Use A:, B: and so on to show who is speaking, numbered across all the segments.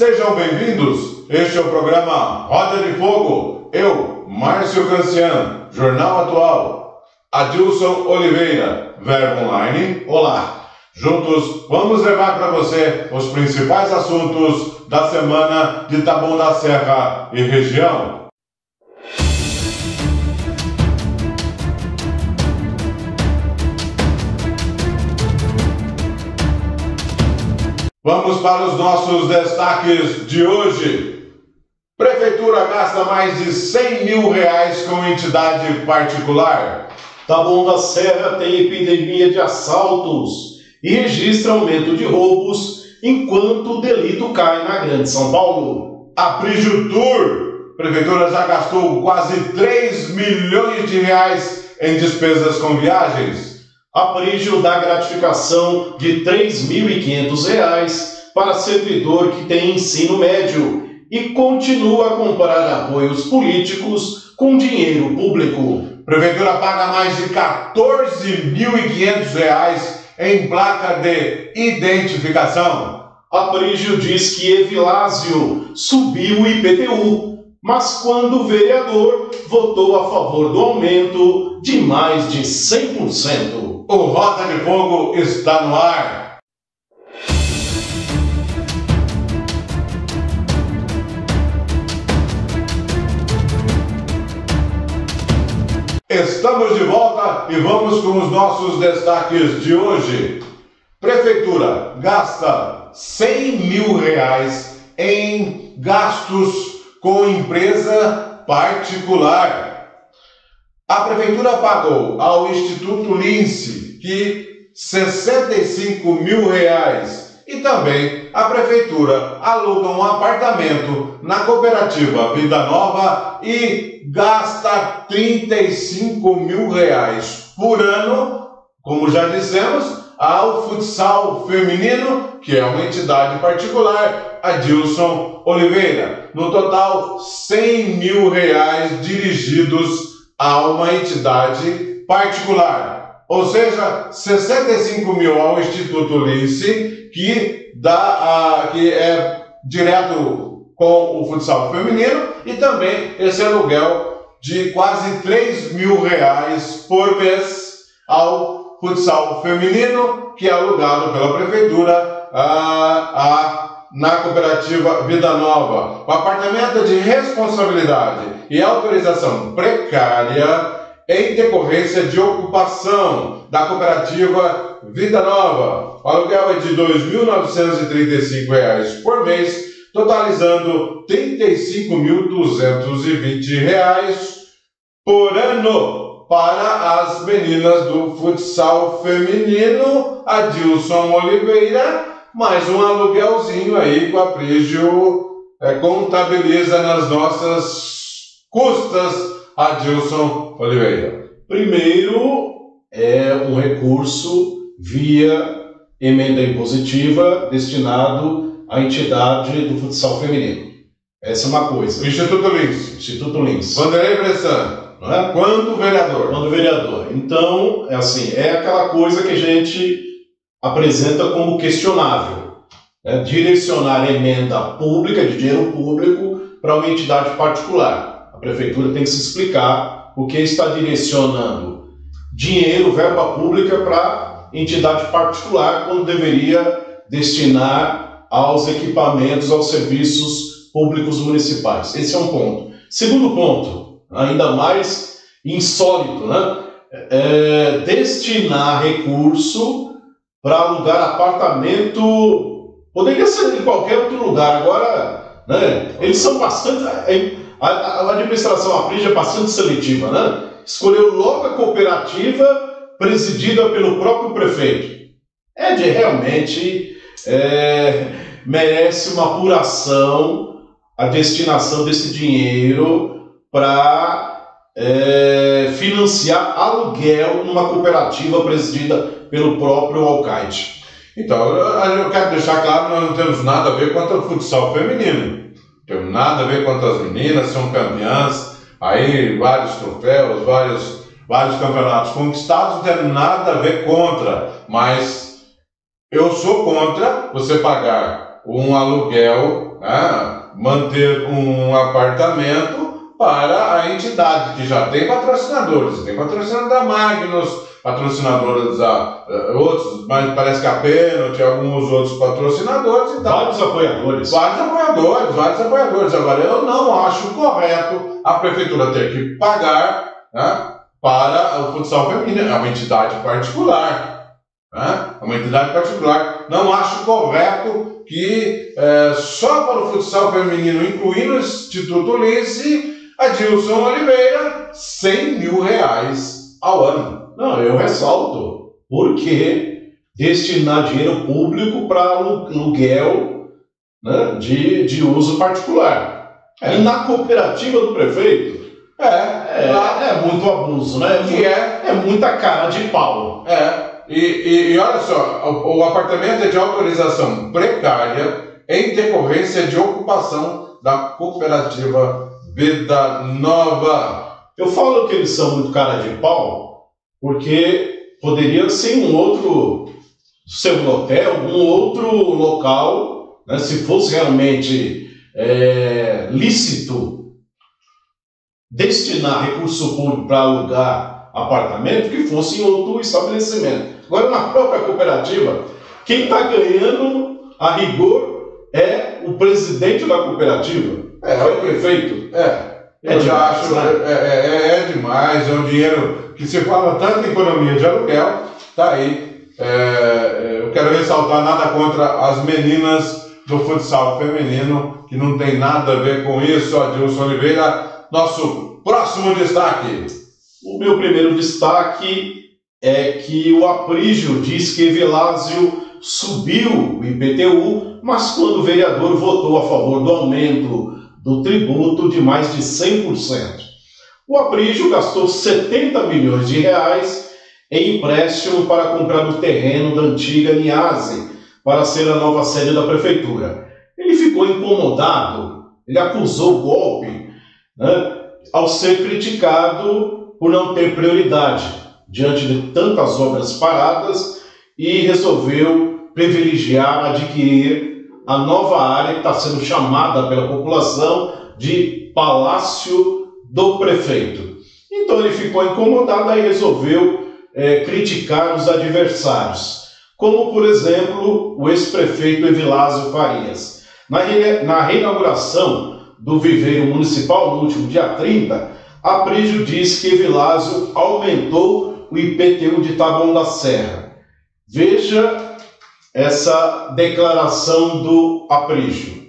A: Sejam bem-vindos, este é o programa Roda de Fogo, eu, Márcio Canciano, Jornal Atual, Adilson Oliveira, Verbo Online, olá. Juntos vamos levar para você os principais assuntos da semana de Taboão da Serra e região. Vamos para os nossos destaques de hoje. Prefeitura gasta mais de R$100 mil com entidade particular.
B: Taboão da Serra tem epidemia de assaltos e registra aumento de roubos enquanto o delito cai na Grande São Paulo.
A: A Prijutur, Prefeitura já gastou quase R$3 milhões em despesas com viagens.
B: A Prigio dá gratificação de R$ 3.500 para servidor que tem ensino médio e continua a comprar apoios políticos com dinheiro público.
A: Prefeitura paga mais de R$14.500 em placa de identificação.
B: A Prigio diz que Evilásio subiu o IPTU, mas quando o vereador votou a favor do aumento de mais de 100%.
A: O Roda de Fogo está no ar. Estamos de volta e vamos com os nossos destaques de hoje. Prefeitura gasta R$100 mil em gastos com empresa particular. A Prefeitura pagou ao Instituto Lince R$65 mil e também a Prefeitura aluga um apartamento na cooperativa Vida Nova e gasta R$35 mil por ano, como já dissemos, ao futsal feminino, que é uma entidade particular, Adilson Oliveira. No total, R$100 mil dirigidos a uma entidade particular. Ou seja, R$65 mil ao Instituto Lince, que é direto com o futsal feminino, e também esse aluguel de quase R$3 mil por mês ao futsal feminino, que é alugado pela Prefeitura na cooperativa Vida Nova. O apartamento de responsabilidade e autorização precária em decorrência de ocupação da cooperativa Vida Nova. O aluguel é de R$ 2.935 por mês, totalizando R$ 35.220 por ano para as meninas do futsal feminino. Adilson Oliveira, mais um aluguelzinho aí com a Prigio contabiliza nas nossas custas. Adilson Oliveira.
B: Primeiro, é um recurso via emenda impositiva destinado à entidade do futsal feminino. Essa é uma coisa.
A: Instituto Lince.
B: Instituto Lince.
A: Vanderlei Bressan.
B: Não é?
A: Quando vereador.
B: Quando vereador. Então, é aquela coisa que a gente apresenta como questionável. Direcionar emenda pública, de dinheiro público, para uma entidade particular. A Prefeitura tem que se explicar porque está direcionando dinheiro, verba pública, para entidade particular, quando deveria destinar aos equipamentos, aos serviços públicos municipais. Esse é um ponto. Segundo ponto, ainda mais insólito, destinar recurso para alugar apartamento, poderia ser em qualquer outro lugar. Agora, eles são bastante... A administração, a Prigio, é bastante seletiva, Escolheu logo a cooperativa presidida pelo próprio prefeito. Realmente merece uma apuração a destinação desse dinheiro para financiar aluguel numa cooperativa presidida pelo próprio alcaide.
A: Então, eu quero deixar claro que nós não temos nada a ver contra o futsal feminino. Não temos nada a ver contra as meninas, são campeãs, aí vários troféus, vários campeonatos conquistados, não tem nada a ver contra, mas eu sou contra você pagar um aluguel manter um apartamento para a entidade, que já tem patrocinadores. Tem patrocinador da Magnus, patrocinadores da outros, mas parece que a Pênalti, alguns outros patrocinadores e tal.
B: Vários apoiadores.
A: Vários apoiadores. Agora, eu não acho correto a prefeitura ter que pagar, né, para o futsal feminino. É uma entidade particular. É uma entidade particular. Não acho correto que só para o futsal feminino, incluindo o Instituto Ulisses, Adilson Oliveira, R$100 mil ao ano.
B: Não, eu ressalto, porque destinar dinheiro público para aluguel, né, de uso particular. E na cooperativa do prefeito, é muito abuso, né? É muita cara de pau.
A: E olha só, o apartamento é de autorização precária em decorrência de ocupação da cooperativa Vida Nova.
B: Eu falo que eles são muito cara de pau porque poderia ser um outro seu hotel, um outro local, né, se fosse realmente lícito destinar recurso público para alugar apartamento, que fosse em outro estabelecimento. Agora, na própria cooperativa, quem está ganhando a rigor é o presidente da cooperativa, é o prefeito.
A: Eu já acho, é demais, é um dinheiro que se fala tanto em economia de aluguel, tá aí. Eu quero ressaltar nada contra as meninas do futsal feminino, que não tem nada a ver com isso. Adilson Oliveira, nosso próximo destaque.
B: O meu primeiro destaque é que o Aprígio diz que Evilásio subiu o IPTU, mas quando o vereador votou a favor do aumento do tributo de mais de 100%. O Aprígio gastou R$70 milhões em empréstimo para comprar o terreno da antiga Niase, para ser a nova sede da prefeitura. Ele ficou incomodado, ele acusou o golpe, né, ao ser criticado por não ter prioridade diante de tantas obras paradas e resolveu privilegiar adquirir a nova área que está sendo chamada pela população de Palácio do Prefeito. Então ele ficou incomodado e resolveu criticar os adversários, como por exemplo o ex-prefeito Evilásio Farias. Na reinauguração do viveiro municipal no último dia 30, Aprígio diz que Evilásio aumentou o IPTU de Taboão da Serra. Veja essa declaração do Aprígio.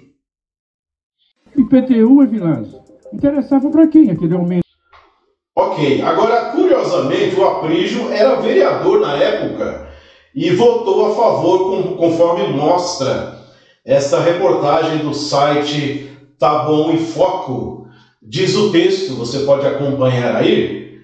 C: IPTU, Evilásio, interessava para quem aquele aumento?
B: Ok, agora curiosamente o Aprígio era vereador na época e votou a favor, conforme mostra esta reportagem do site Taboão em Foco. Diz o texto, você pode acompanhar aí,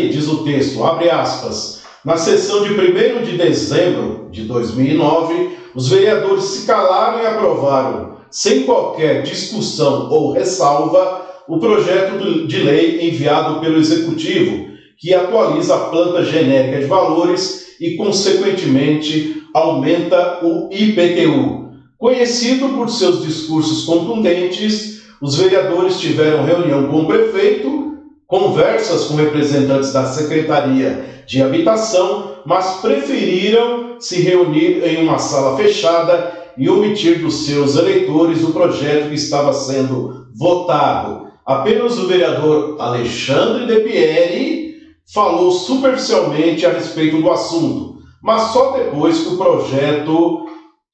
B: diz o texto, abre aspas. Na sessão de 1º de dezembro de 2009, os vereadores se calaram e aprovaram, sem qualquer discussão ou ressalva, o projeto de lei enviado pelo Executivo, que atualiza a planta genérica de valores e, consequentemente, aumenta o IPTU. Conhecido por seus discursos contundentes, os vereadores tiveram reunião com o prefeito, conversas com representantes da Secretaria de Habitação, mas preferiram se reunir em uma sala fechada e omitir dos seus eleitores o projeto que estava sendo votado. Apenas o vereador Alexandre De Pieri falou superficialmente a respeito do assunto, mas só depois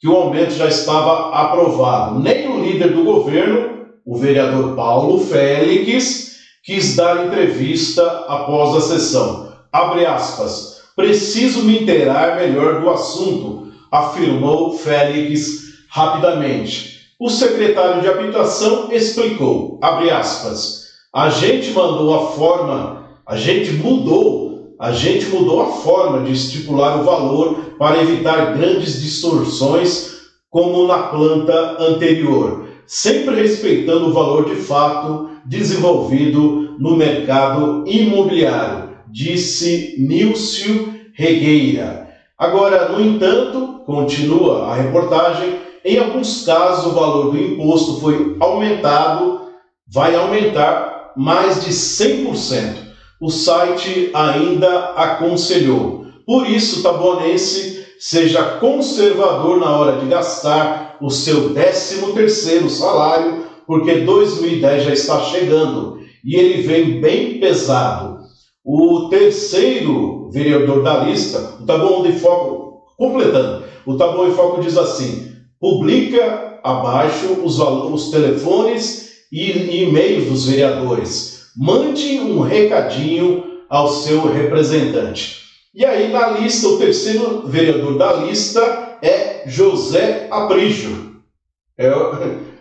B: que o aumento já estava aprovado. Nem o líder do governo, o vereador Paulo Félix, quis dar entrevista após a sessão. Abre aspas, preciso me inteirar melhor do assunto, afirmou Félix rapidamente. O secretário de Habitação explicou, abre aspas, a gente mudou a forma de estipular o valor para evitar grandes distorções como na planta anterior, sempre respeitando o valor de fato desenvolvido no mercado imobiliário, disse Nílcio Regueira. Agora, no entanto, continua a reportagem, Em alguns casos, o valor do imposto foi aumentado, vai aumentar mais de 100%. O site ainda aconselhou. Por isso, taboanense, seja conservador na hora de gastar o seu 13º salário, porque 2010 já está chegando e ele veio bem pesado. O terceiro vereador da lista, o Taboão de Foco, completando, o Taboão de Foco diz assim: publica abaixo os telefones e e-mails dos vereadores. Mande um recadinho ao seu representante. E aí na lista, o terceiro vereador da lista é José Aprígio. É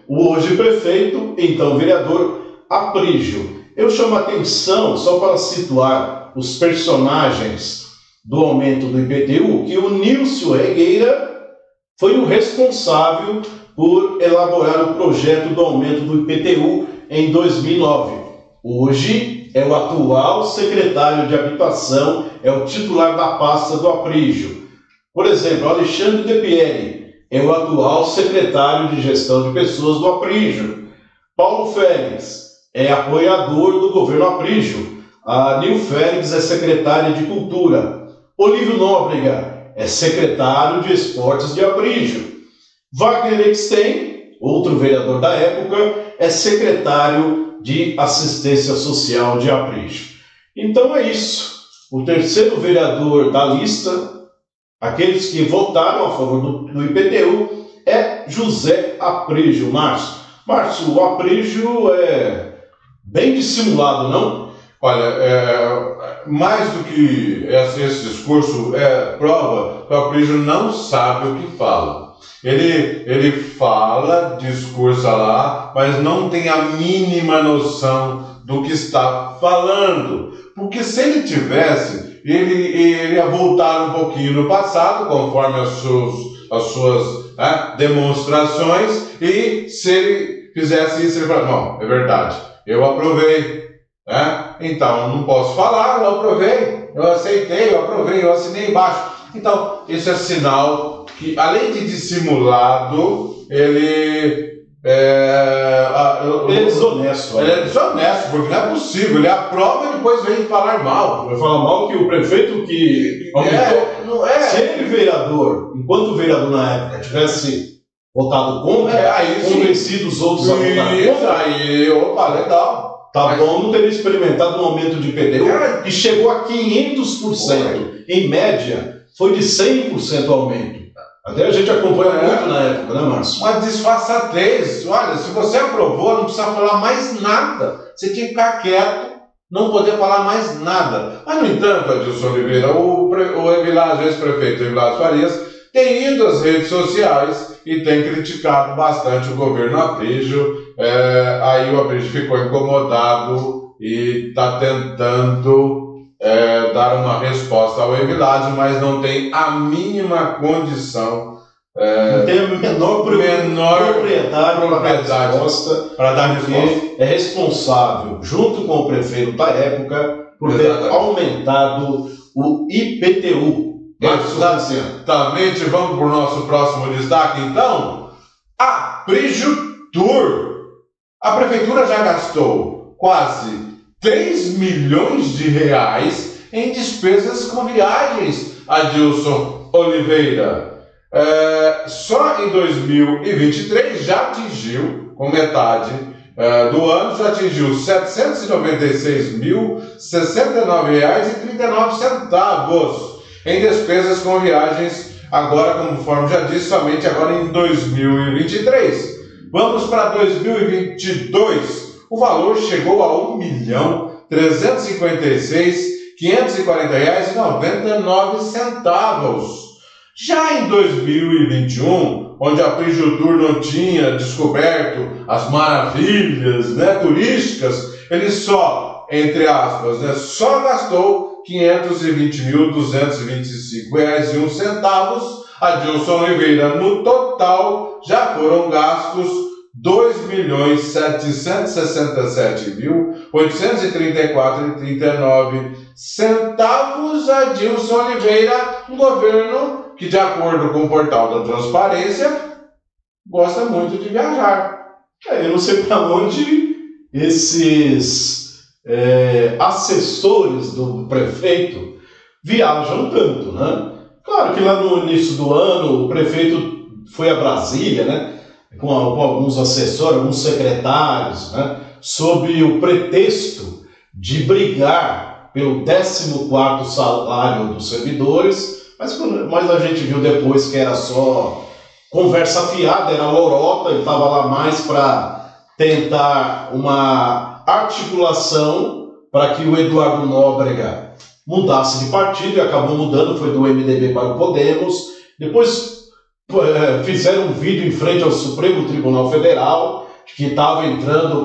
B: o hoje prefeito, então vereador Aprígio. Eu chamo a atenção, só para situar os personagens do aumento do IPTU, que o Nilson Regueira foi o responsável por elaborar o projeto do aumento do IPTU em 2009. Hoje é o atual secretário de Habitação, é o titular da pasta do Aprígio. Por exemplo, Alexandre De Pieri é o atual secretário de Gestão de Pessoas do Aprígio. Paulo Félix é apoiador do governo Aprígio. A Nil Félix é secretária de Cultura. Olívio Nóbrega é secretário de Esportes de Aprígio. Wagner Eckstein, outro vereador da época, é secretário de Assistência Social de Aprígio. Então é isso. O terceiro vereador da lista, aqueles que votaram a favor do IPTU, é José Aprígio. Márcio, o Aprígio é bem dissimulado, não?
A: Olha, mais do que esse discurso prova que o Aprígio não sabe o que fala. Ele fala, discursa lá, mas não tem a mínima noção do que está falando. Porque se ele tivesse, ele ia voltar um pouquinho no passado, conforme as suas demonstrações, e se ele fizesse isso, ele falaria: não, é verdade, eu aprovei. Então, não posso falar, eu aprovei, eu aceitei, eu aprovei, eu assinei embaixo. Então, isso é sinal que, além de dissimulado, ele
B: é desonesto.
A: Ele é desonesto, porque não é possível. Ele aprova e depois vem falar mal.
B: Vai falar mal que o prefeito que aumentou. Se ele, vereador, enquanto vereador na época, tivesse votado contra, convencido os outros a votar contra,
A: aí, opa, legal.
B: Tá bom, não teria experimentado um aumento de IPTU que chegou a 500%. Em média, foi de 100% o aumento. Até a gente acompanha muito na época, né, Márcio?
A: Uma disfarçatez. Olha, se você aprovou, não precisa falar mais nada. Você tinha que ficar quieto, não poder falar mais nada. Mas, no entanto, Adilson Oliveira, o ex-prefeito Evilásio Farias, tem ido às redes sociais e tem criticado bastante o governo Aprígio. Aí o Aprígio ficou incomodado e está tentando dar uma resposta ao Evilásio, mas não tem a mínima condição.
B: Não tem a menor propriedade
A: para dar resposta.
B: É responsável, junto com o prefeito da época, por ter aumentado o IPTU.
A: Exatamente. Vamos para o nosso próximo destaque, então. Aprígio Tour. A prefeitura já gastou quase 3 milhões de reais em despesas com viagens, Adilson Oliveira. Só em 2023 já atingiu, com metade do ano, já atingiu R$ 796.069,39 em despesas com viagens, agora, conforme já disse, somente agora em 2023. Vamos para 2022. O valor chegou a R$ 1.356.540,99. Já em 2021, onde a Aprígio Tour não tinha descoberto as maravilhas turísticas, ele só, entre aspas, só gastou R$ 520.225,01. Adilson Oliveira, no total, já foram gastos R$ 2.767.834,39. Adilson Oliveira, um governo que, de acordo com o portal da Transparência, gosta muito de viajar.
B: Eu não sei para onde esses assessores do prefeito viajam tanto, né? Claro que lá no início do ano o prefeito foi a Brasília, né? Com alguns assessores, alguns secretários, né? Sob o pretexto de brigar pelo 14º salário dos servidores, mas a gente viu depois que era só conversa fiada, era lorota, ele estava lá mais para tentar uma articulação para que o Eduardo Nóbrega mudasse de partido, e acabou mudando, foi do MDB para o Podemos. Depois fizeram um vídeo em frente ao Supremo Tribunal Federal, que estava entrando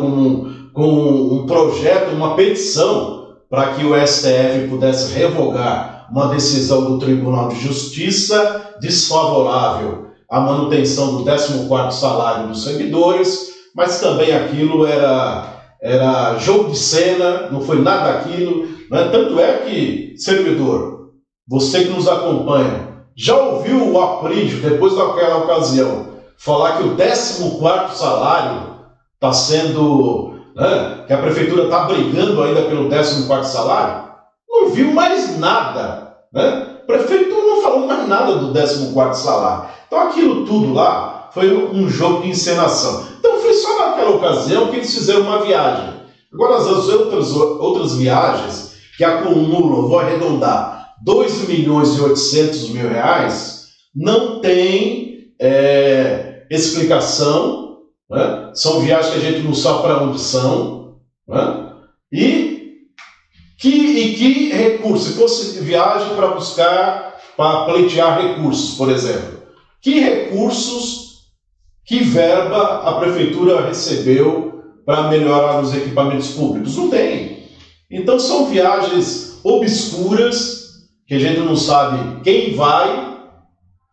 B: com um projeto, uma petição, para que o STF pudesse revogar uma decisão do Tribunal de Justiça desfavorável à manutenção do 14º salário dos servidores, mas também aquilo era jogo de cena, não foi nada daquilo, né? Tanto é que, servidor, você que nos acompanha, já ouviu o Aprígio, depois daquela ocasião, falar que o 14º salário está sendo, né, que a prefeitura está brigando ainda pelo 14º salário? Não viu mais nada, né? O prefeito não falou mais nada do 14º salário. Então aquilo tudo lá foi um jogo de encenação. Então foi só naquela ocasião que eles fizeram uma viagem. Agora as outras viagens que acumulam, vou arredondar, 2.800.000 reais, não tem explicação, né? São viagens que a gente não sabe para onde são, né? E que recurso? Se fosse viagem para buscar, para pleitear recursos, por exemplo, que recursos, que verba a prefeitura recebeu para melhorar os equipamentos públicos? Não tem. Então são viagens obscuras, que a gente não sabe quem vai,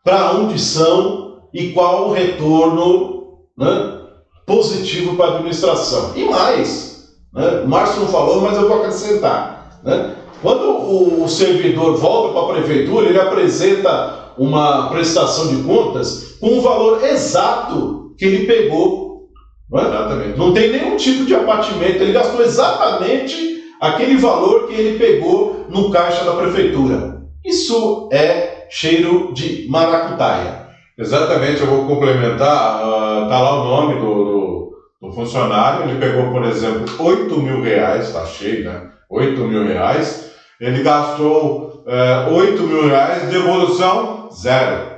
B: para onde são e qual o retorno, né, positivo para a administração. E mais, né, o Márcio não falou, mas eu vou acrescentar, né? Quando o servidor volta para a prefeitura, ele apresenta uma prestação de contas com o valor exato que ele pegou. Não é?
A: Exatamente.
B: Não tem nenhum tipo de abatimento, ele gastou exatamente aquele valor que ele pegou no caixa da prefeitura. Isso é cheiro de maracutaia.
A: Exatamente, eu vou complementar, tá lá o nome do funcionário, ele pegou, por exemplo, 8.000 reais, tá cheio, né? 8.000 reais, ele gastou 8.000 reais, devolução zero.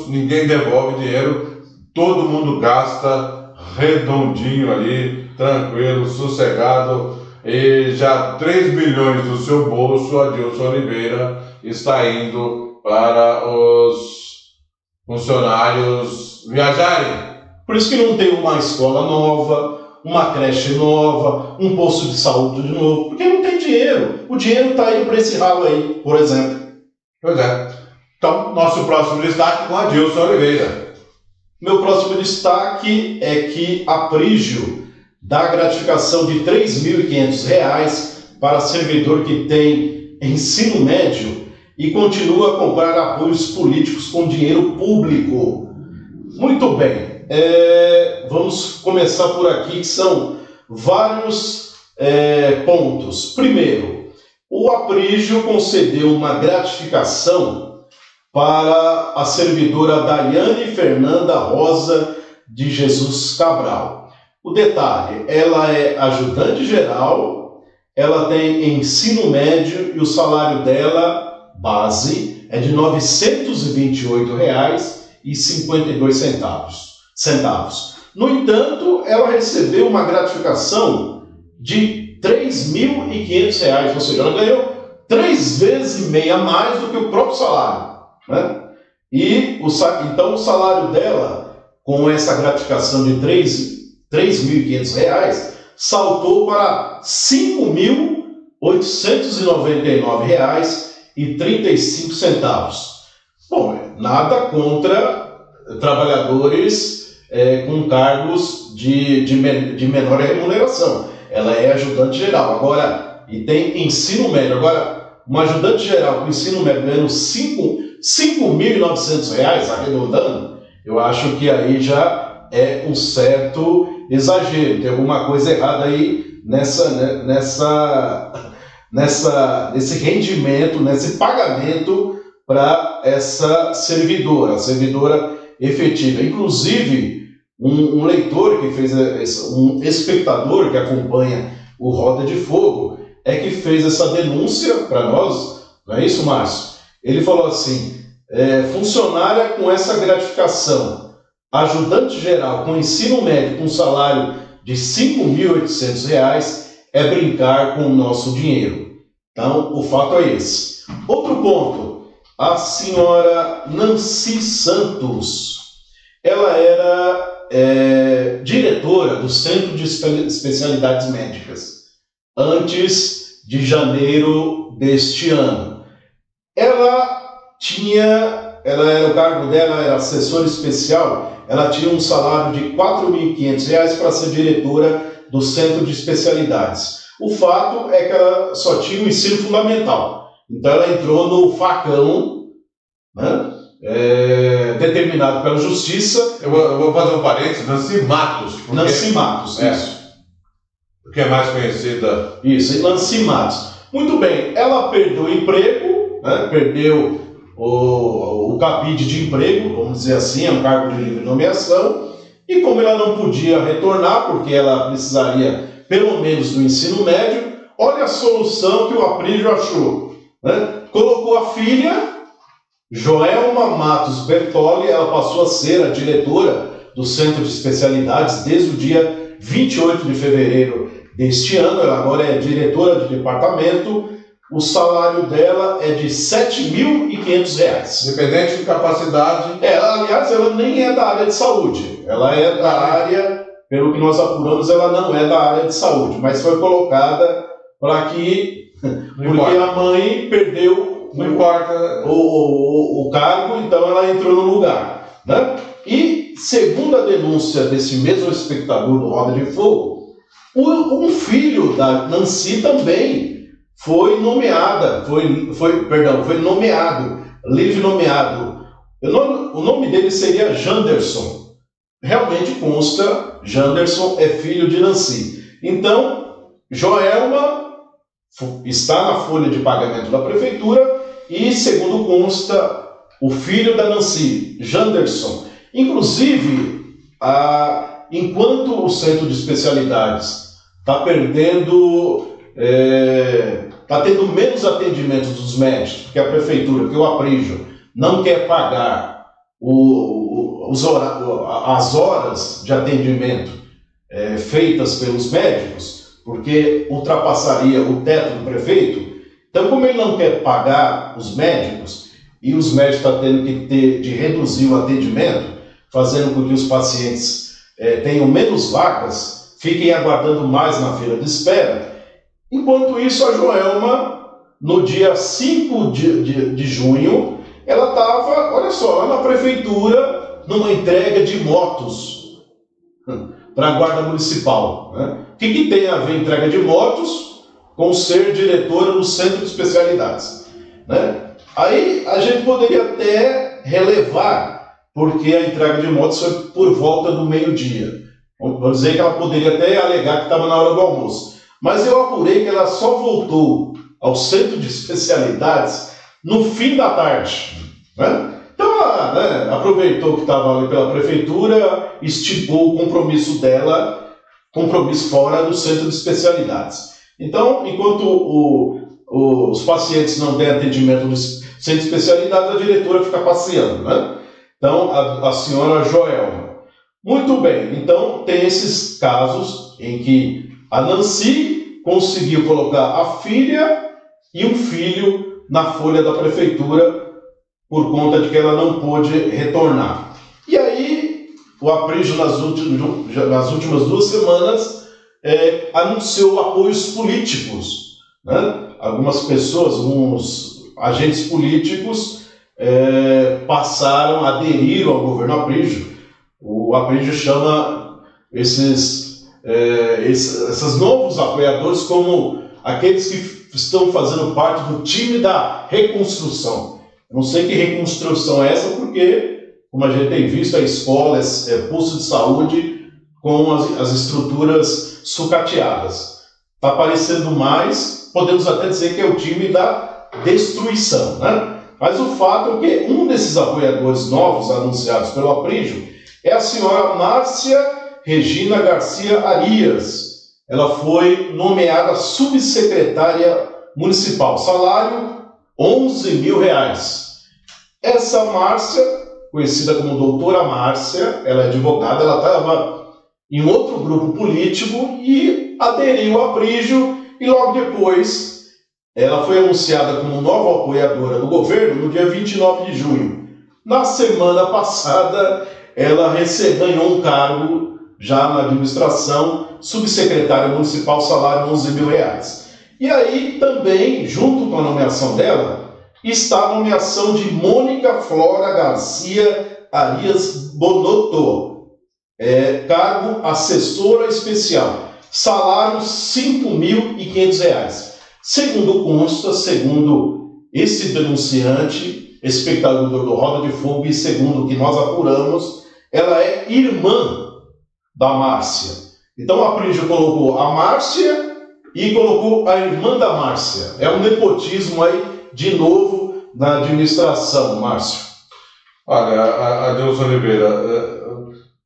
A: Ninguém devolve dinheiro, todo mundo gasta redondinho ali, tranquilo, sossegado, e já 3 milhões do seu bolso, Adilson Oliveira está indo para os funcionários viajarem.
B: Por isso que não tem uma escola nova, uma creche nova, um posto de saúde de novo, porque não tem dinheiro. O dinheiro está indo para esse ralo aí, por exemplo.
A: Pois é. Então, nosso próximo destaque com Adilson Oliveira.
B: Meu próximo destaque é que Aprígio dá gratificação de R$ 3.500 para servidor que tem ensino médio e continua a comprar apoios políticos com dinheiro público. Muito bem. Vamos começar por aqui, que são vários pontos. Primeiro, o Aprígio concedeu uma gratificação para a servidora Daiane Fernanda Rosa de Jesus Cabral. O detalhe, ela é ajudante geral, ela tem ensino médio e o salário dela, base, é de R$ 928,52. No entanto, ela recebeu uma gratificação de R$ 3.500, ou seja, ela ganhou 3,5 vezes a mais do que o próprio salário, né? E então o salário dela, com essa gratificação de R$ 3.500, saltou para R$ 5.899,35. Bom, nada contra trabalhadores com cargos de menor remuneração. Ela é ajudante geral. Agora, e tem ensino médio. Agora, uma ajudante geral com ensino médio ganhando R$ 5.900, arredondando, Eu acho que aí já é um certo exagero, tem alguma coisa errada aí nesse rendimento, nesse pagamento para essa servidora, a servidora efetiva. Inclusive, um leitor que fez, um espectador que acompanha o Roda de Fogo, é que fez essa denúncia para nós, não é isso, Márcio? Ele falou assim, funcionária com essa gratificação, ajudante geral com ensino médio com salário de R$ 5.800 é brincar com o nosso dinheiro. Então, o fato é esse. Outro ponto, a senhora Nancy Santos, ela era diretora do Centro de Especialidades Médicas, antes de janeiro deste ano. O cargo dela era assessora especial, ela tinha um salário de R$ 4.500 para ser diretora do Centro de Especialidades. O fato é que ela só tinha o ensino fundamental, então ela entrou no facão, né? Determinado pela Justiça.
A: Eu vou fazer um parênteses, Nancy Matos.
B: Nancy Matos, isso.
A: Que é mais conhecida.
B: Isso, Nancy Matos. Muito bem, ela perdeu o emprego, né? Perdeu o cabide de emprego, vamos dizer assim, é um cargo de livre nomeação, e como ela não podia retornar, porque ela precisaria pelo menos do ensino médio, olha a solução que o Aprígio achou, né? Colocou a filha, Joelma Matos Bertoli, ela passou a ser a diretora do Centro de Especialidades desde o dia 28 de fevereiro deste ano. Ela agora é diretora de departamento. O salário dela é de R$ 7.500.
A: Independente de capacidade.
B: Aliás, ela nem é da área de saúde. Ela é da área, pelo que nós apuramos, ela não é da área de saúde, mas foi colocada para que... porque a mãe perdeu...
A: Não importa
B: o cargo, então ela entrou no lugar, né? E, segundo a denúncia desse mesmo espectador do Roda de Fogo, um filho da Nancy também foi nomeado, livre nomeado. O nome dele seria Janderson. Realmente consta, Janderson é filho de Nancy. Então, Joelma está na folha de pagamento da prefeitura e, segundo consta, o filho da Nancy, Janderson. Inclusive, enquanto o Centro de Especialidades está perdendo, está tendo menos atendimento dos médicos, porque a prefeitura, porque o Aprígio não quer pagar as horas de atendimento feitas pelos médicos, porque ultrapassaria o teto do prefeito. Então, como ele não quer pagar os médicos, e os médicos estão tendo que reduzir o atendimento, fazendo com que os pacientes tenham menos vagas, fiquem aguardando mais na fila de espera. Enquanto isso, a Joelma, no dia 5 de junho, ela estava, olha só, lá na prefeitura, numa entrega de motos para a Guarda Municipal, né? O que tem a ver entrega de motos com ser diretora do Centro de Especialidades, né? Aí a gente poderia até relevar, porque a entrega de motos foi por volta do meio-dia. Vamos dizer que ela poderia até alegar que estava na hora do almoço. Mas eu apurei que ela só voltou ao Centro de Especialidades no fim da tarde, né? Então ela, né, aproveitou que estava ali pela prefeitura, estipou o compromisso dela, compromisso fora do Centro de Especialidades. Então, enquanto os pacientes não têm atendimento no Centro de Especialidades, a diretora fica passeando, né? Então, a senhora Joelma. Muito bem, então tem esses casos em que a Nancy conseguiu colocar a filha e um filho na folha da prefeitura por conta de que ela não pôde retornar. E aí, o Aprígio, nas últimas 2 semanas, anunciou apoios políticos, né? Algumas pessoas, alguns agentes políticos passaram a aderir ao governo Aprígio. O Aprígio chama esses novos apoiadores como aqueles que estão fazendo parte do time da reconstrução. Eu não sei que reconstrução é essa, porque como a gente tem visto, é escola, é posto de saúde com as estruturas sucateadas. Está parecendo mais, podemos até dizer que é o time da destruição, né? Mas o fato é que um desses apoiadores novos anunciados pelo Aprígio é a senhora Márcia Regina Garcia Arias. Ela foi nomeada subsecretária municipal, salário R$11.000. Essa Márcia, conhecida como doutora Márcia, ela é advogada, ela estava em outro grupo político e aderiu ao Aprígio, e logo depois ela foi anunciada como nova apoiadora do governo no dia 29 de junho. Na semana passada, ela ganhou um cargo já na administração, subsecretária municipal, salário R$11.000. E aí também, junto com a nomeação dela, está a nomeação de Mônica Flora Garcia Arias Bonotto, cargo assessora especial, salário R$5.500. Segundo consta, segundo esse denunciante, espectador do Roda de Fogo, e segundo o que nós apuramos, ela é irmã da Márcia. Então o Aprígio colocou a Márcia e colocou a irmã da Márcia. É um nepotismo aí, de novo, na administração, Márcio.
A: Olha, Adilson Oliveira,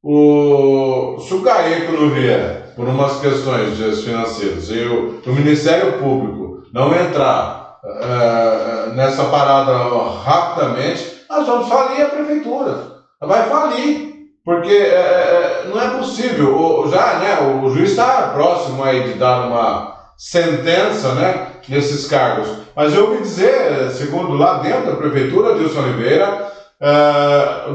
A: se o Caeco não vier por umas questões financeiras e o Ministério Público não entrar nessa parada rapidamente, nós vamos falir a prefeitura. Vai falir, porque não é possível. O juiz está próximo aí de dar uma sentença, né, nesses cargos. Mas eu ouvi dizer, segundo lá dentro da prefeitura, Adilson Oliveira,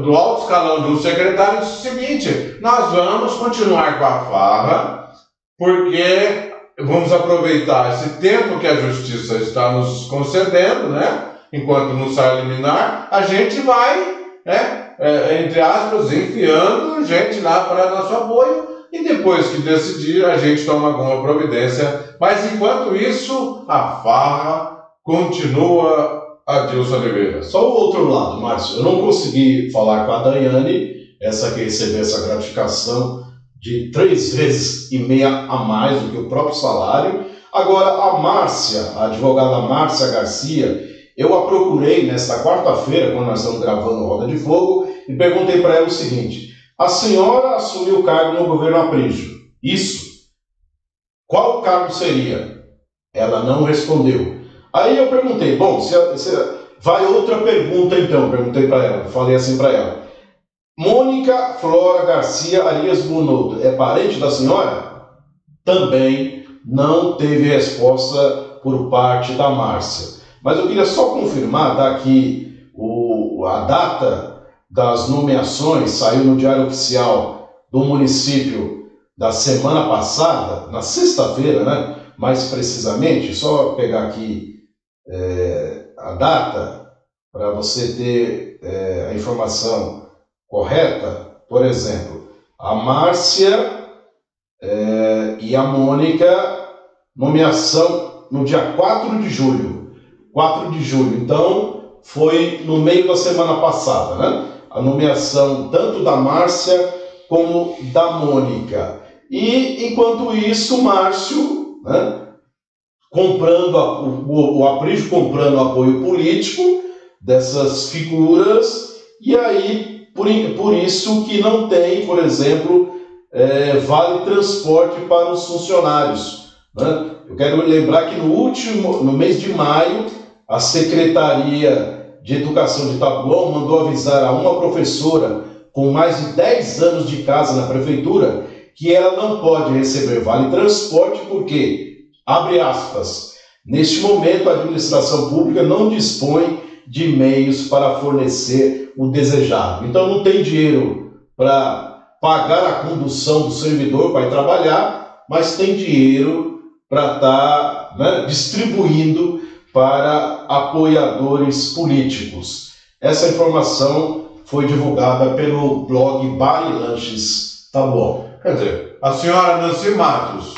A: do alto escalão do secretário, disse o seguinte: nós vamos continuar com a farra, porque vamos aproveitar esse tempo que a justiça está nos concedendo, né, enquanto não sai liminar, a gente vai, entre aspas, enfiando gente lá para nosso apoio, e depois que decidir, a gente toma alguma providência. Mas enquanto isso, a farra continua. Adilson Oliveira.
B: Só o outro lado, Márcio. Eu não consegui falar com a Daiane, essa que recebeu essa gratificação de 3,5 vezes a mais do que o próprio salário. Agora, a Márcia, a advogada Márcia Garcia, eu a procurei nesta quarta-feira, quando nós estamos gravando Roda de Fogo, e perguntei para ela o seguinte: a senhora assumiu o cargo no governo Aprígio. Isso. Qual cargo seria? Ela não respondeu. Aí eu perguntei, vai outra pergunta então, perguntei para ela, falei assim para ela: Mônica Flora Garcia Arias Bonotto é parente da senhora? Também não teve resposta por parte da Márcia. Mas eu queria só confirmar, tá, que a data das nomeações saiu no Diário Oficial do município da semana passada, na sexta-feira, né? Mais precisamente, só pegar aqui a data para você ter a informação correta. Por exemplo, a Márcia e a Mônica, nomeação no dia 4 de julho. 4 de julho, então foi no meio da semana passada, né? A nomeação tanto da Márcia como da Mônica. E enquanto isso, o Márcio, né, o Aprígio comprando apoio político dessas figuras, e aí por isso que não tem, por exemplo, vale transporte para os funcionários, né? Eu quero lembrar que no mês de maio, a Secretaria de Educação de Itapuã mandou avisar a uma professora com mais de 10 anos de casa na prefeitura que ela não pode receber vale transporte porque, abre aspas, neste momento a administração pública não dispõe de meios para fornecer o desejado. Então não tem dinheiro para pagar a condução do servidor para ir trabalhar, mas tem dinheiro para estar, né, distribuindo para apoiadores políticos. Essa informação foi divulgada pelo blog Bar e Lanches Taboão.
A: Quer dizer, a senhora Nancy Matos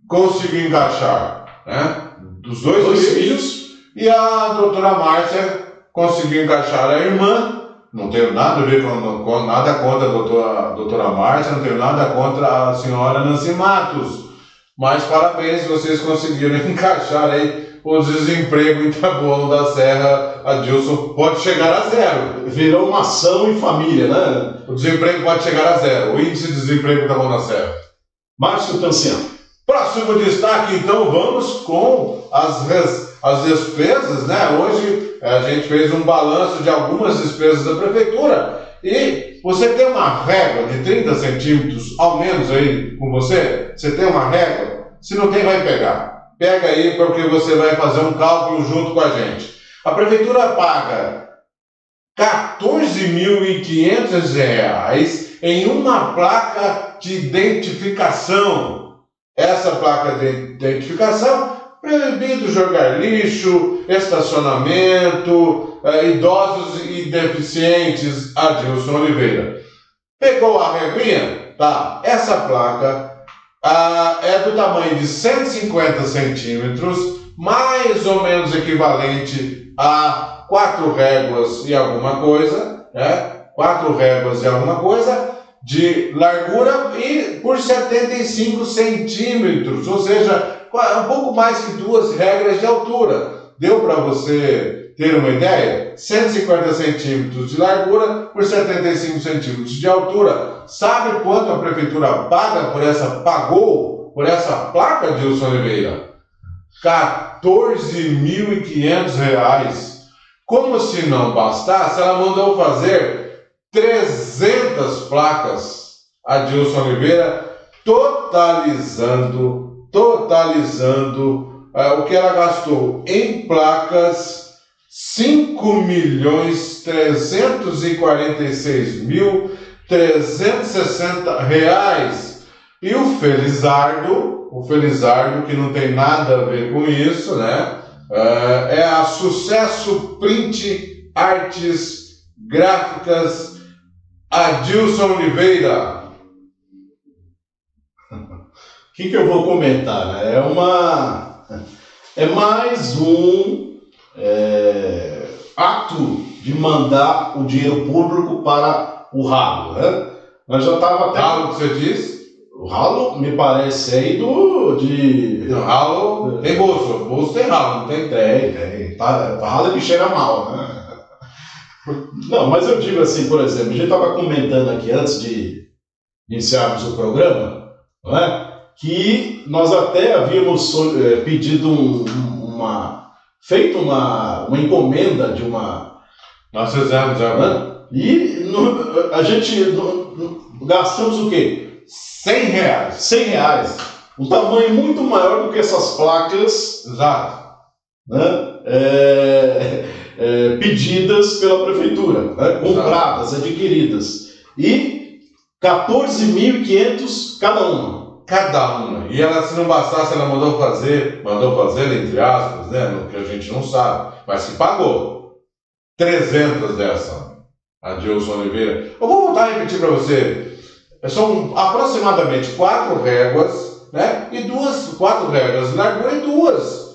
A: conseguiu encaixar, né, dos dois filhos, e a doutora Márcia conseguiu encaixar a irmã Não tenho nada a ver com nada contra a doutora Márcia, não tenho nada contra a senhora Nancy Matos. Mas parabéns, vocês conseguiram encaixar aí o desemprego em Taboão da Serra. Adilson pode chegar a zero.
B: Virou uma ação em família, né?
A: O desemprego pode chegar a zero. O índice de desemprego em Taboão da Serra.
B: Márcio Canciano.
A: Próximo destaque, então, vamos com as despesas, né? Hoje a gente fez um balanço de algumas despesas da prefeitura e você tem uma régua de 30 centímetros ao menos aí com você? Você tem uma régua? Se não tem, vai pegar. Pega aí porque você vai fazer um cálculo junto com a gente. A prefeitura paga R$14.500 em uma placa de identificação. Essa placa de identificação, proibido jogar lixo, estacionamento, idosos e deficientes, Adilson Oliveira. Pegou a reguinha? Tá. Essa placa é do tamanho de 150 centímetros, mais ou menos equivalente a 4 réguas e alguma coisa, né? 4 réguas e alguma coisa de largura e por 75 centímetros, ou seja, um pouco mais que 2 réguas de altura. Deu para você ter uma ideia? 150 centímetros de largura por 75 centímetros de altura. Sabe quanto a prefeitura pagou por essa placa, Adilson Oliveira? R$14.500. Como se não bastasse, ela mandou fazer 300 placas, Adilson Oliveira, totalizando o que ela gastou em placas, R$5.346.360. E o Felizardo, que não tem nada a ver com isso, né? É a Sucesso Print Artes Gráficas, Adilson Oliveira.
B: O que eu vou comentar, né? É mais um ato de mandar o dinheiro público para o ralo, né? Nós já estava até...
A: Ralo que você diz?
B: O ralo me parece aí
A: ralo tem bolso. Bolso tem ralo, não tem?
B: Tem. Ralo que cheira mal, né? Não, mas eu digo assim, por exemplo, a gente estava comentando aqui antes de iniciarmos o programa, não é? Que nós até havíamos pedido feito uma encomenda de uma...
A: Nós fizemos,
B: né? E a gente gastamos o quê?
A: R$100.
B: R$100. Um tamanho muito maior do que essas placas.
A: Exato.
B: Né? Pedidas pela prefeitura, né? Compradas, adquiridas. E R$14.500 cada uma.
A: E ela, se não bastasse, ela mandou fazer entre aspas, né? Que a gente não sabe, mas que pagou 300 dessa, Adilson Oliveira. Eu vou voltar a repetir para você. São aproximadamente 4 réguas, né? E 4 réguas de largura e 2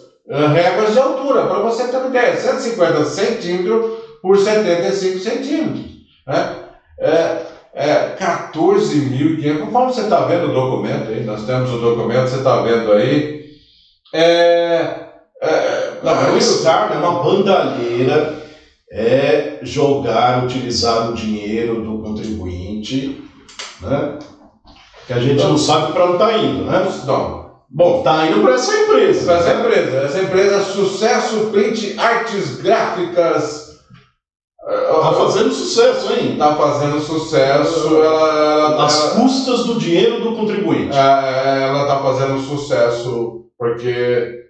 A: réguas de altura, para você ter uma ideia, 150 centímetros por 75 centímetros, né? 14.500, conforme você está vendo o documento aí, nós temos o documento, você está vendo aí,
B: isso é uma bandalheira, utilizar o dinheiro do contribuinte, né? Que a gente não sabe para onde está indo, né?
A: Não.
B: Bom, está indo para essa empresa.
A: Essa empresa Sucesso Print Artes Gráficas.
B: Está fazendo sucesso, hein?
A: Está fazendo sucesso.
B: Às custas do dinheiro do contribuinte.
A: Ela está fazendo sucesso porque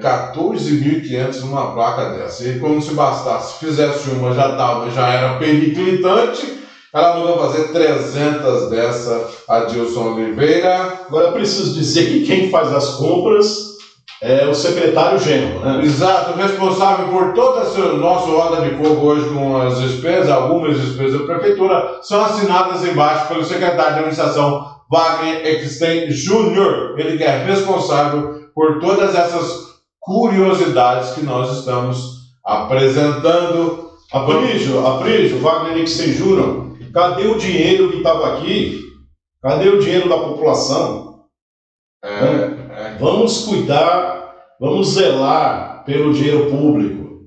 A: 14.500 numa placa dessa. E como se bastasse, fizesse uma, já era periclitante. Ela mandou fazer 300 dessa, Adilson Oliveira.
B: Agora eu preciso dizer que quem faz as compras é o secretário Gênero, né?
A: Exato, responsável por toda a nossa roda de fogo hoje com as despesas, algumas despesas da prefeitura, são assinadas embaixo pelo secretário de administração, Wagner Eckstein Jr. Ele que é responsável por todas essas curiosidades que nós estamos apresentando
B: Aprígio, Wagner que vocês juram, cadê o dinheiro que estava aqui? Cadê o dinheiro da população? Vamos cuidar, vamos zelar pelo dinheiro público.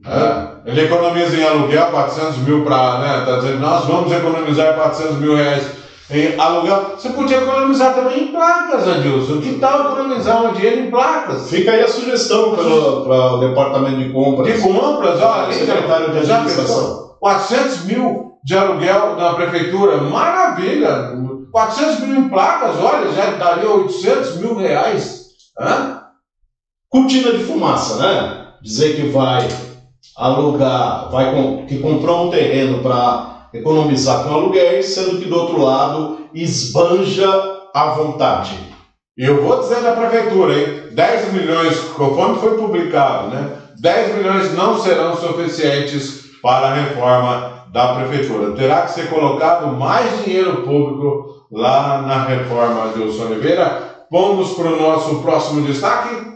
A: Ele economiza em aluguel 400 mil para, né? Tá dizendo, nós vamos economizar 400 mil reais em aluguel. Você podia economizar também em placas, Adilson. Que tal economizar um dinheiro em placas?
B: Fica aí a sugestão para o departamento de compras.
A: De compras, olha,
B: secretário de administração.
A: 400 mil de aluguel na prefeitura, maravilha. 400 mil em placas, olha, já daria 800 mil reais.
B: Cortina de fumaça, né? Dizer que vai alugar, que comprou um terreno para economizar com aluguéis, sendo que do outro lado esbanja à vontade.
A: E eu vou dizer da prefeitura, hein? 10 milhões, conforme foi publicado, né? 10 milhões não serão suficientes para a reforma da prefeitura. Terá que ser colocado mais dinheiro público lá na reforma de Wilson Oliveira. Vamos para o nosso próximo destaque.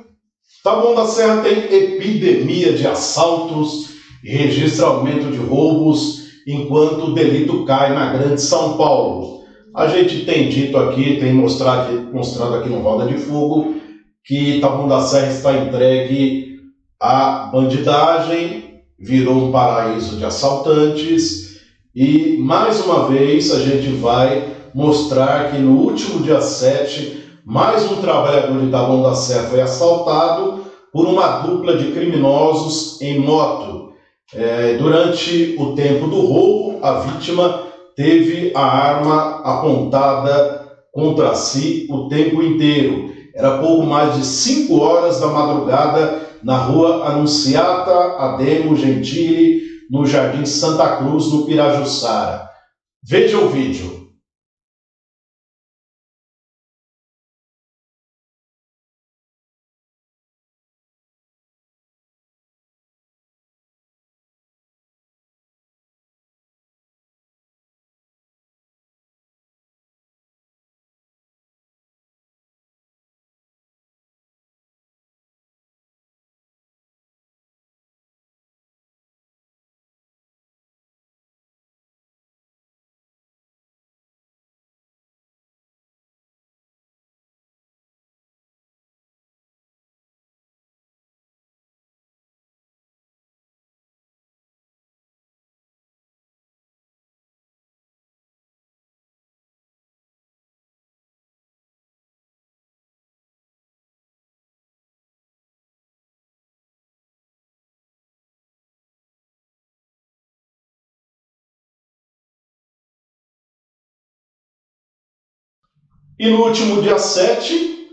B: Taboão da Serra tem epidemia de assaltos e registra aumento de roubos enquanto o delito cai na Grande São Paulo. A gente tem dito aqui, tem mostrado aqui no Roda de Fogo, que Taboão da Serra está entregue à bandidagem, virou um paraíso de assaltantes e, mais uma vez, a gente vai mostrar que no último dia 7, mais um trabalhador de Taboão da Serra foi assaltado por uma dupla de criminosos em moto. Durante o tempo do roubo, a vítima teve a arma apontada contra si o tempo inteiro. Era pouco mais de 5 horas da madrugada na rua Anunciata Ademo Gentili, no Jardim Santa Cruz, no Pirajussara. Veja o vídeo. E no último dia 7,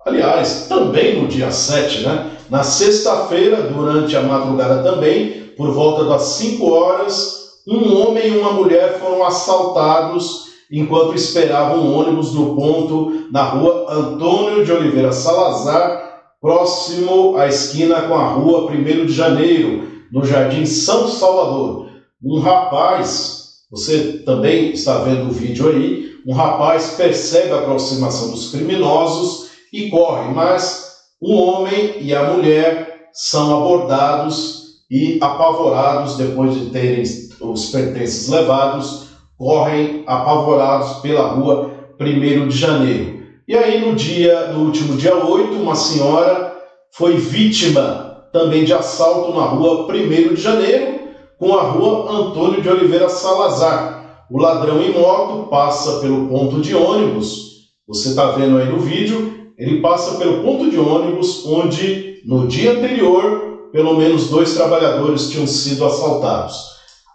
B: aliás, também no dia 7, né? Na sexta-feira, durante a madrugada também, por volta das 5 horas, um homem e uma mulher foram assaltados enquanto esperavam um ônibus no ponto na rua Antônio de Oliveira Salazar, próximo à esquina com a rua 1º de Janeiro, no Jardim São Salvador. Um rapaz, você também está vendo o vídeo aí, um rapaz percebe a aproximação dos criminosos e corre, mas o homem e a mulher são abordados e apavorados depois de terem os pertences levados, correm apavorados pela rua 1º de Janeiro. E aí no último dia 8, uma senhora foi vítima também de assalto na rua 1º de Janeiro, com a rua Antônio de Oliveira Salazar. O ladrão em moto passa pelo ponto de ônibus, você está vendo aí no vídeo, ele passa pelo ponto de ônibus onde no dia anterior pelo menos 2 trabalhadores tinham sido assaltados.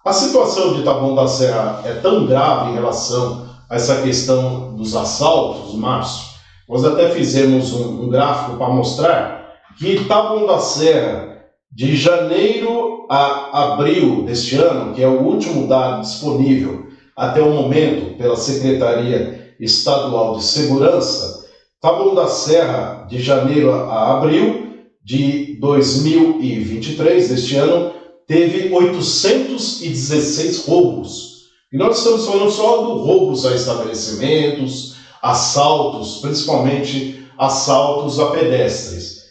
B: A situação de Taboão da Serra é tão grave em relação a essa questão dos assaltos, Márcio. Nós até fizemos um gráfico para mostrar que Taboão da Serra, de janeiro a abril deste ano, que é o último dado disponível até o momento pela Secretaria Estadual de Segurança, Taboão da Serra, de janeiro a abril de 2023, deste ano, teve 816 roubos. E nós estamos falando só do roubos a estabelecimentos, assaltos, principalmente assaltos a pedestres.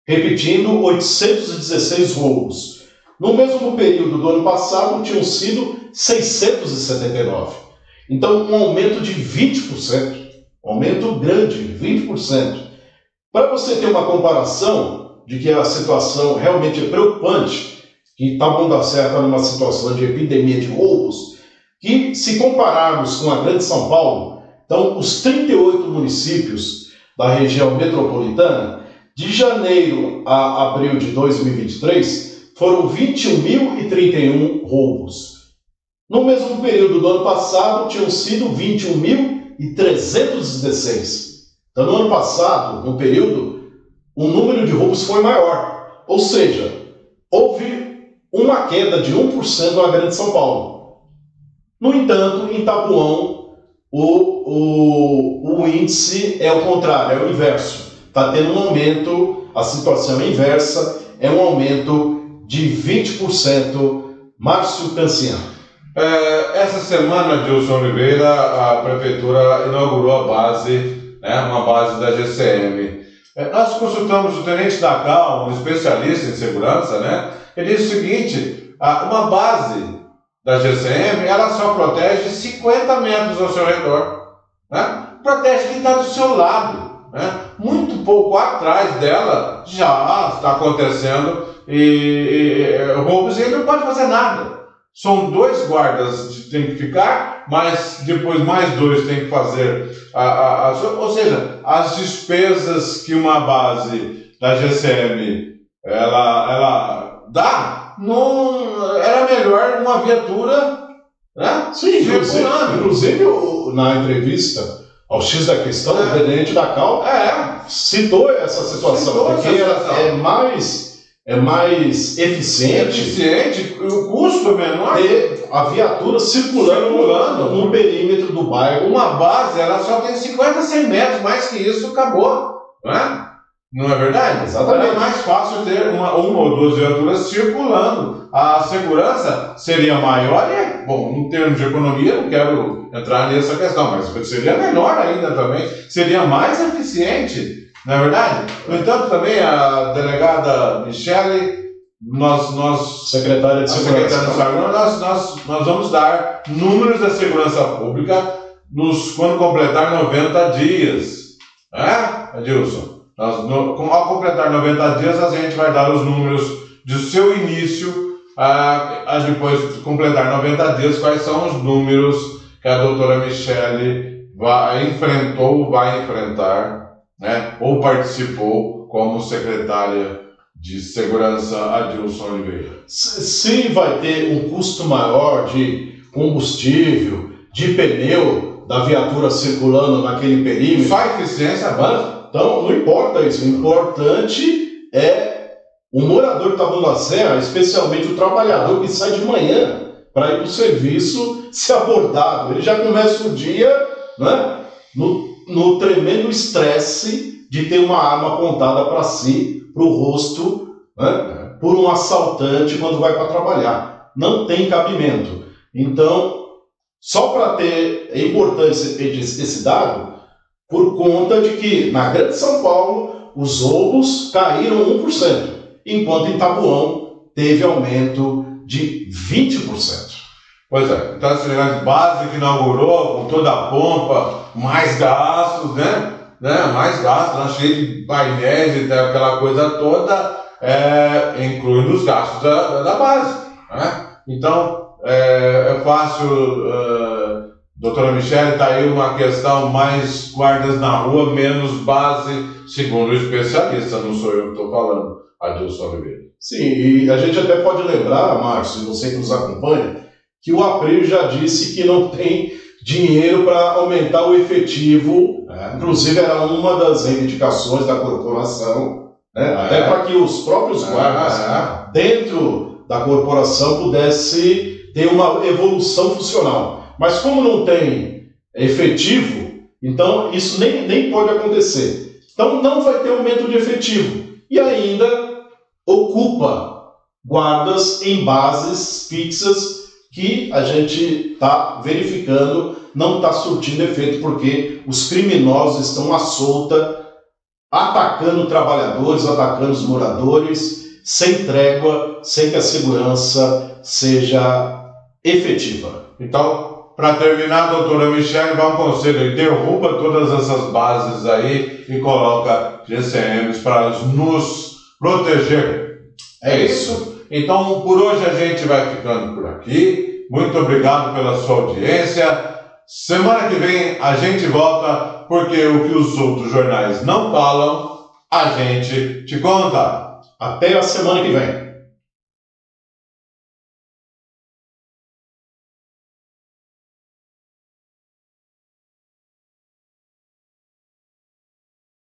B: Repetindo, 816 roubos. No mesmo período do ano passado, tinham sido 679. Então, um aumento de 20%. Um aumento grande, 20%. Para você ter uma comparação de que a situação realmente é preocupante, que Taboão da Serra está numa situação de epidemia de roubos, que se compararmos com a Grande São Paulo, então os 38 municípios da região metropolitana, de janeiro a abril de 2023, foram 21.031 roubos. No mesmo período do ano passado, tinham sido 21.316. Então, no ano passado, no período, o número de roubos foi maior. Ou seja, houve uma queda de 1% na Grande São Paulo. No entanto, em Taboão, o índice é o contrário, é o inverso. Está tendo um aumento, a situação é inversa, é um aumento de 20%. Márcio Canciano.
A: Essa semana, Dilson Oliveira, a Prefeitura inaugurou a base, uma base da GCM. Nós consultamos o Tenente da Cal, um especialista em segurança, ele disse o seguinte: uma base da GCM, ela só protege 50 metros ao seu redor, protege quem está do seu lado, muito pouco atrás dela já está acontecendo roubos e ele não pode fazer nada. São 2 guardas que tem que ficar, mas depois mais 2 tem que fazer. Ou seja, as despesas que uma base da GCM ela dá, não era melhor uma viatura,
B: Sim, inclusive na entrevista ao X da Questão, o Tenente da Cal citou essa situação, porque é mais eficiente,
A: o custo é menor,
B: ter a viatura circulando no perímetro do bairro.
A: Uma base, ela só tem 50, 100 metros, mais que isso, acabou, não é verdade?
B: Exatamente.
A: É mais fácil ter uma ou 2 viaturas circulando. A segurança seria maior e, bom, em termos de economia, não quero entrar nessa questão, mas seria menor ainda também, seria mais eficiente. Não é verdade? No entanto, também a delegada Michele,
B: secretária de Segurança,
A: nós vamos dar números da segurança pública quando completar 90 dias. Adilson? Ao completar 90 dias, a gente vai dar os números do seu início, depois de completar 90 dias, quais são os números que a doutora Michele vai enfrentar, ou participou como secretária de Segurança, Adilson Oliveira.
B: Se vai ter um custo maior de combustível, de pneu da viatura circulando naquele perímetro,
A: só a eficiência básica.
B: Então não importa isso, o importante é o morador de Taboão da Serra, especialmente o trabalhador que sai de manhã para ir para o serviço, ser abordado. Ele já começa o dia no tremendo estresse de ter uma arma apontada para si, para o rosto, por um assaltante quando vai para trabalhar. Não tem cabimento. Então, só para ter, é importante esse dado, por conta de que na Grande São Paulo os roubos caíram 1%, enquanto em Taboão teve aumento de 20%.
A: Pois é, então esse negócio de base que inaugurou com toda a pompa, mais gastos, mais gastos, cheio de painéis e aquela coisa toda, incluindo os gastos da base. Então, é fácil, doutora Michele, está aí uma questão, mais guardas na rua, menos base, segundo o especialista, não sou eu que estou falando, Adilson Oliveira.
B: Sim, e a gente até pode lembrar, Márcio, você que nos acompanha, que o APRIL já disse que não tem dinheiro para aumentar o efetivo, inclusive era uma das reivindicações da corporação, até para que os próprios guardas dentro da corporação pudessem ter uma evolução funcional. Mas como não tem efetivo, então isso nem pode acontecer. Então não vai ter aumento de efetivo. E ainda ocupa guardas em bases fixas que a gente está verificando não está surtindo efeito, porque os criminosos estão à solta, atacando trabalhadores, atacando os moradores, sem trégua, sem que a segurança seja efetiva.
A: Então, para terminar, doutora Michele, dá um conselho: derruba todas essas bases aí e coloca GCMs para nos proteger. É isso? Então, por hoje a gente vai ficando por aqui. Muito obrigado pela sua audiência. Semana que vem a gente volta, porque o que os outros jornais não falam, a gente te conta.
B: Até a semana que vem.